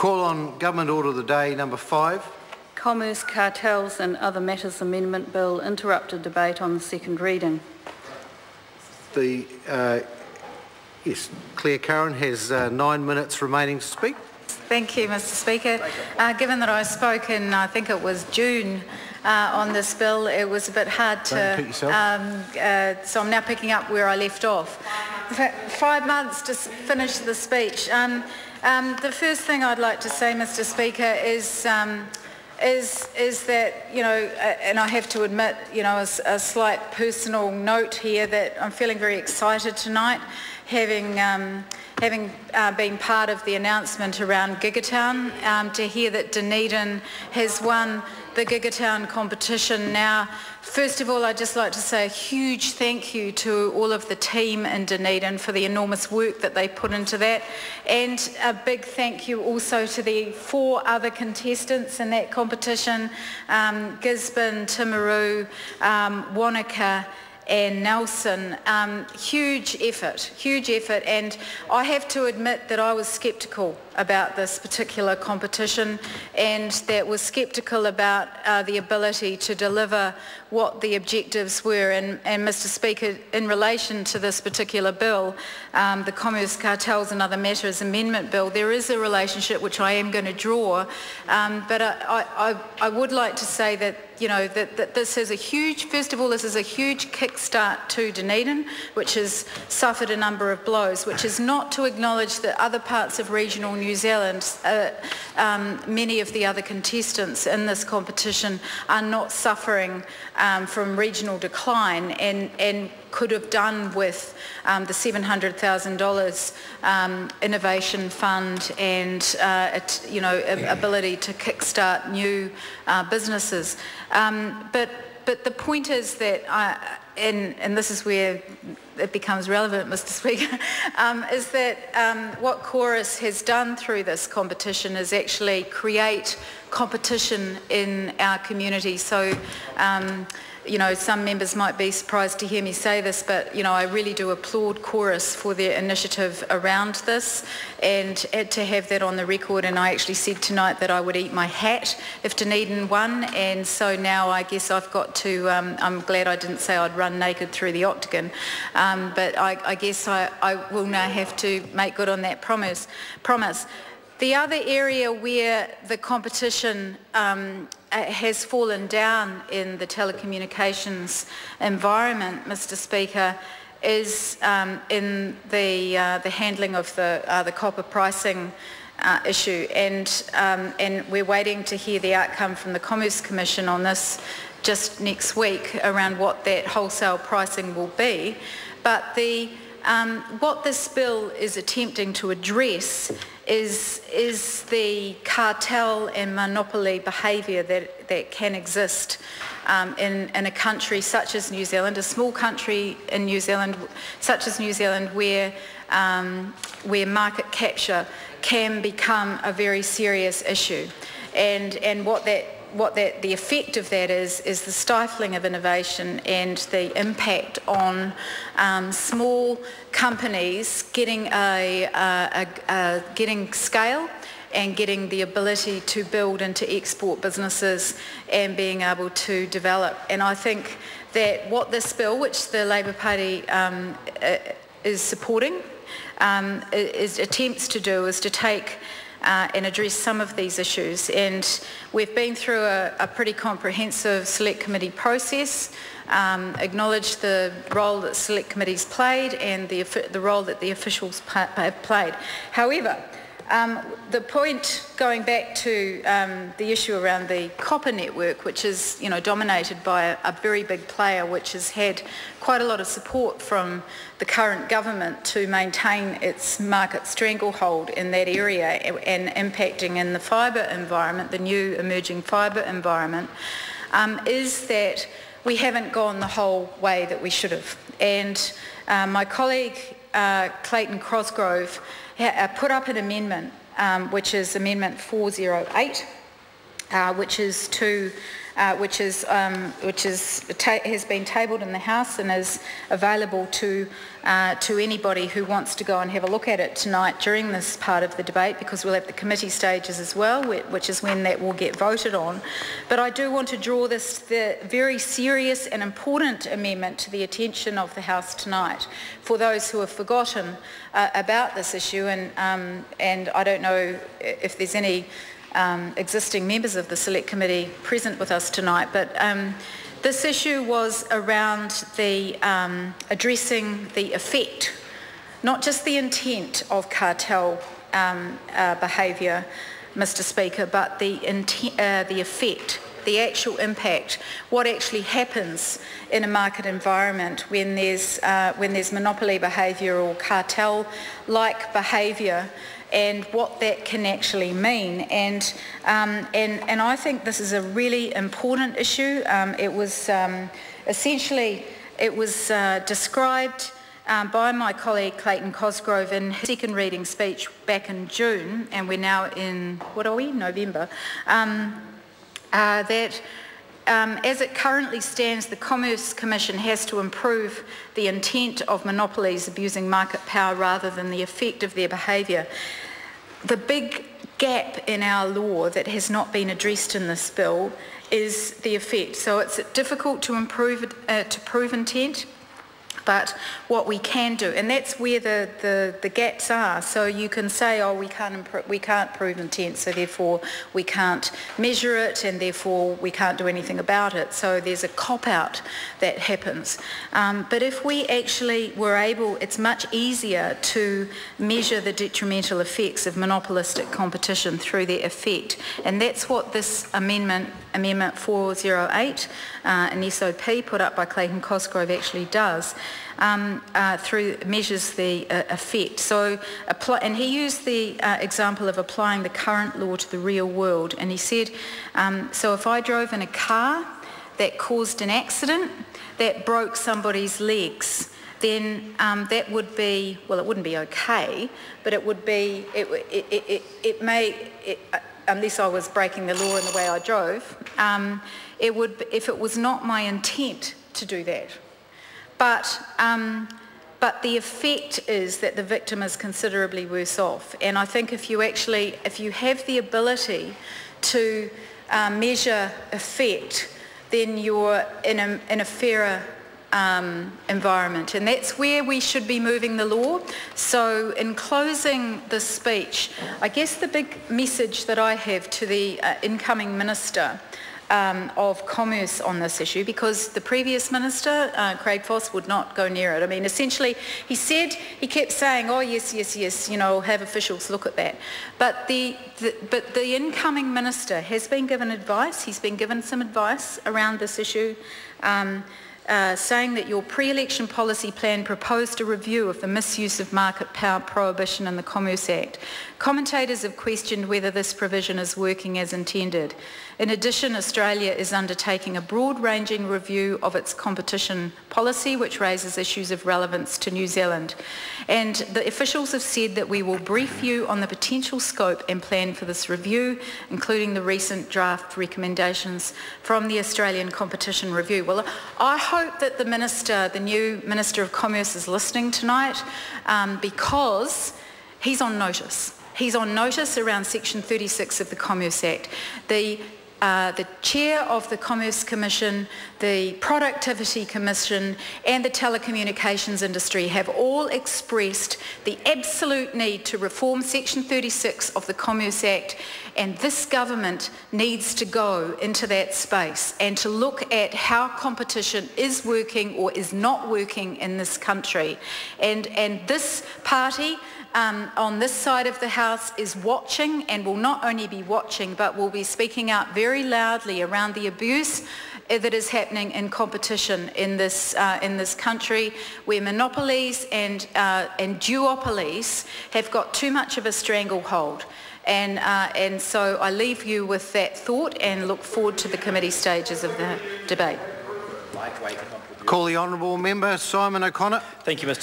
Call on Government Order of the Day number 5. Commerce, Cartels and Other Matters Amendment Bill interrupted debate on the second reading. Yes, Claire Curran has 9 minutes remaining to speak. Thank you, Mr Speaker. Given that I spoke in, I think it was June, on this bill, it was a bit hard to... so I'm now picking up where I left off. 5 months to finish the speech. The first thing I'd like to say, Mr Speaker, is that, you know, and I have to admit, you know, a slight personal note here, that I'm feeling very excited tonight, having been part of the announcement around Gigatown, to hear that Dunedin has won the Gigatown competition. Now, first of all, I'd just like to say a huge thank you to all of the team in Dunedin for the enormous work that they put into that, and a big thank you also to the 4 other contestants in that competition, Gisborne, Timaru, Wanaka and Nelson. Huge effort, and I have to admit that I was sceptical about this particular competition, and that was sceptical about the ability to deliver what the objectives were. And Mr Speaker, in relation to this particular bill, the Commerce, Cartels and Other Matters Amendment Bill, there is a relationship which I am going to draw, but I would like to say that, you know, that this is a huge, first of all, this is a huge kickstart to Dunedin, which has suffered a number of blows, which is not to acknowledge that other parts of regional New Zealand, many of the other contestants in this competition are not suffering from regional decline, and could have done with the $700,000 innovation fund and you know, ability to kickstart new businesses. But the point is that, and this is where it becomes relevant, Mr Speaker, is that what Chorus has done through this competition is actually create competition in our community. So, you know, some members might be surprised to hear me say this, but, you know, I really do applaud Chorus for their initiative around this, and to have that on the record. And I actually said tonight that I would eat my hat if Dunedin won, and so now I guess I've got to, I'm glad I didn't say I'd run naked through the octagon, but I guess I will now have to make good on that promise. The other area where the competition has fallen down in the telecommunications environment, Mr Speaker, is in the handling of the copper pricing issue, and we're waiting to hear the outcome from the Commerce Commission on this just next week around what that wholesale pricing will be. But what this bill is attempting to address is the cartel and monopoly behaviour that can exist in a country such as New Zealand, a small country in New Zealand, such as New Zealand, where market capture can become a very serious issue, and the effect of that is the stifling of innovation and the impact on small companies getting getting scale and getting the ability to build into export businesses and being able to develop. And I think that what this bill, which the Labour Party is supporting, attempts to do is to take and address some of these issues. And we've been through a pretty comprehensive select committee process, acknowledged the role that select committees played and the role that the officials have played. However, the point, going back to the issue around the copper network, which is, you know, dominated by a very big player, which has had quite a lot of support from the current government to maintain its market stranglehold in that area and impacting in the fibre environment, the new emerging fibre environment, is that we haven't gone the whole way that we should have. And my colleague Clayton Cosgrove put up an amendment, which is Amendment 408, which has been tabled in the House and is available to anybody who wants to go and have a look at it tonight during this part of the debate, because we'll have the committee stages as well, which is when that will get voted on. But I do want to draw the very serious and important amendment to the attention of the House tonight for those who have forgotten about this issue, and I don't know if there's any existing members of the Select Committee present with us tonight, but this issue was around the addressing the effect, not just the intent of cartel behaviour, Mr. Speaker, but the effect, the actual impact, what actually happens in a market environment when there's monopoly behaviour or cartel-like behaviour, and what that can actually mean. And I think this is a really important issue. It was essentially described by my colleague Clayton Cosgrove in his second reading speech back in June, and we're now in, what are we, November, that as it currently stands, the Commerce Commission has to improve the intent of monopolies abusing market power rather than the effect of their behaviour. The big gap in our law that has not been addressed in this bill is the effect. So it's difficult to prove intent, but what we can do, and that's where the gaps are. So you can say, oh, we can't prove intent, so therefore we can't measure it, and therefore we can't do anything about it. So there's a cop-out that happens. But if we actually were able, it's much easier to measure the detrimental effects of monopolistic competition through their effect, and that's what this Amendment 408, an SOP put up by Clayton Cosgrove, actually does. Through measures the effect. So, and he used the example of applying the current law to the real world, and he said, so if I drove in a car that caused an accident that broke somebody's legs, then that would be, well, it wouldn't be okay, but it would be, unless I was breaking the law in the way I drove, it would, if it was not my intent to do that. But the effect is that the victim is considerably worse off. And I think if you have the ability to measure effect, then you're in a fairer environment, and that's where we should be moving the law. So in closing this speech, I guess the big message that I have to the incoming Minister of Commerce on this issue, because the previous Minister, Craig Foss, would not go near it. I mean, essentially, he kept saying, oh, yes, you know, have officials look at that. But the incoming Minister has been given advice. He's been given some advice around this issue, saying that your pre-election policy plan proposed a review of the misuse of market power prohibition in the Commerce Act. Commentators have questioned whether this provision is working as intended. In addition, Australia is undertaking a broad-ranging review of its competition policy, which raises issues of relevance to New Zealand. And the officials have said that we will brief you on the potential scope and plan for this review, including the recent draft recommendations from the Australian Competition Review. Well, I hope that the new Minister of Commerce is listening tonight, because he's on notice. He's on notice around Section 36 of the Commerce Act. The Chair of the Commerce Commission, the Productivity Commission and the telecommunications industry have all expressed the absolute need to reform Section 36 of the Commerce Act, and this government needs to go into that space and to look at how competition is working or is not working in this country. And this party on this side of the House is watching, and will not only be watching but will be speaking out very loudly around the abuse that is happening in competition in this country, where monopolies and duopolies have got too much of a stranglehold. And so I leave you with that thought and look forward to the committee stages of the debate. Call the honourable member Simon O'Connor. Thank you, Mr.